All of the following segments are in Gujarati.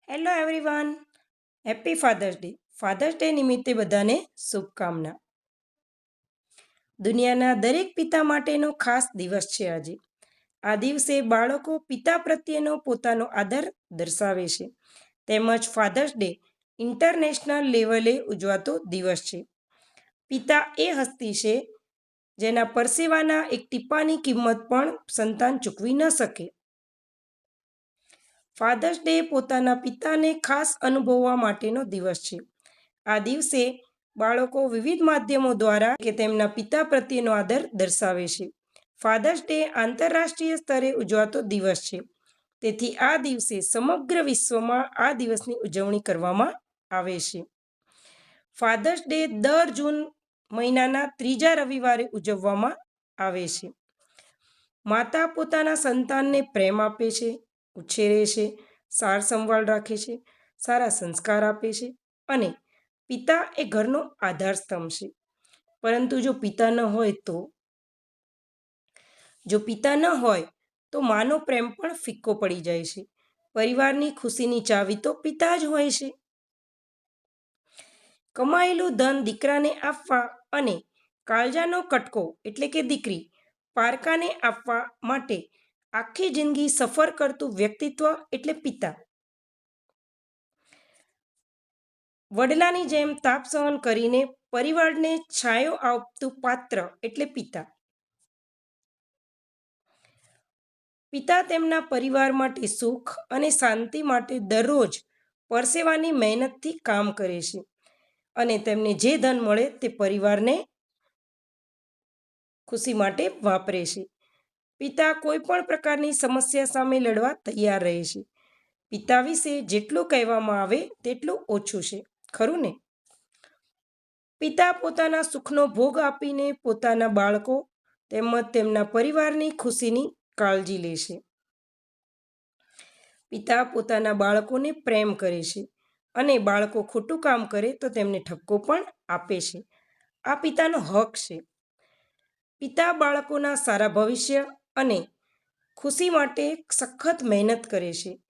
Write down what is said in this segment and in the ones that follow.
Hello everyone, happy Father's Day. Father's Day નિમિત્તે બધાને શુભકામના. દુનિયાના દરેક પિતા માટેનો ખાસ દિવસ છે આજે. આ દિવસે બાળકો પિતા પ્રત્યેનો પોતાનો આદર દર્શાવે છે. તેમજ ફાધર્સ ડે ઇન્ટરનેશનલ લેવલે ઉજવાતો દિવસ છે. પિતા એ હસ્તી છે જેના પરસેવાના એક ટીપાની કિંમત પણ સંતાન ચૂકવી ન શકે. ફાધર્સ ડે પોતાના પિતાને ખાસ અનુભવવા માટેનો દિવસ છે. આ દિવસે બાળકો વિવિધ માધ્યમો દ્વારા કે તેમના પિતા પ્રત્યેનો આદર દર્શાવે છે. ફાધર્સ ડે આંતરરાષ્ટ્રીય સ્તરે ઉજવાતો દિવસ છે. તેથી આ દિવસે સમગ્ર વિશ્વમાં આ દિવસની ઉજવણી કરવામાં આવે છે. ફાધર્સ ડે દર જૂન મહિનાના ત્રીજા રવિવારે ઉજવવામાં આવે છે. માતા પોતાના સંતાનને પ્રેમ આપે છે, ઉછેરે છે, સાર સંભાળ રાખે છે, સારા સંસ્કાર આપે છે અને પિતા એ ઘરનો આધાર સ્તંભ છે. પરંતુ જો પિતા ન હોય તો માનો પ્રેમ પણ ફિક્કો પડી જાય છે. પરિવારની ખુશીની ચાવી તો પિતા જ હોય છે. કમાયેલું ધન દીકરાને આપવા અને કાળજાનો કટકો એટલે કે દીકરી પારકાને આપવા માટે આખી જિંદગી સફર કરતું વ્યક્તિત્વ એટલે પિતા. વડલાની જેમ તાપ સહન કરીને પરિવારને છાયો આપતું પાત્ર એટલે પિતા. પિતા તેમના પરિવાર માટે સુખ અને શાંતિ માટે દરરોજ પરસેવાની મહેનતથી કામ કરે છે અને તેમને જે ધન મળે તે પરિવારને ખુશી માટે વાપરે છે. પિતા કોઈ પણ પ્રકારની સમસ્યા સામે લડવા તૈયાર રહે છે. પિતા વિશે જેટલું કહેવામાં આવે તેટલું ઓછું છે, ખરું ને? પિતા પોતાના સુખનો ભોગ આપીને પોતાના બાળકો તેમજ તેમના પરિવારની ખુશીની કાળજી લે છે. પિતા પોતાના બાળકોને પ્રેમ કરે છે અને બાળકો ખોટું કામ કરે તો તેમને ઠપકો પણ આપે છે. આ પિતાનો હક છે. પિતા બાળકોના સારા ભવિષ્ય અને ખુશી માટે સખત મહેનત કરે છે.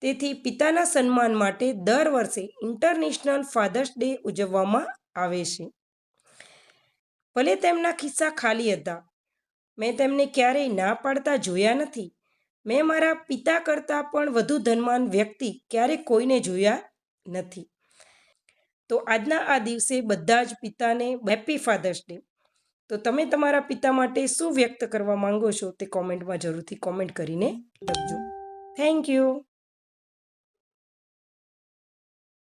તેથી પિતાના સન્માન માટે દર વર્ષે ઇન્ટરનેશનલ ફાધર્સ ડે ઉજવવામાં આવે છે. ભલે તેમના ખિસ્સા ખાલી હતા, મેં તેમને ક્યારેય ના પાડતા જોયા નથી. મેં મારા પિતા કરતાં પણ વધુ ધનવાન વ્યક્તિ ક્યારેય કોઈને જોયા નથી. તો આજના આ દિવસે બધા જ પિતાને હેપી ફાધર્સ ડે. તો તમે તમારા પિતા માટે શું વ્યક્ત કરવા માંગો છો તે કોમેન્ટમાં જરૂરથી કોમેન્ટ કરીને લખજો. Thank you.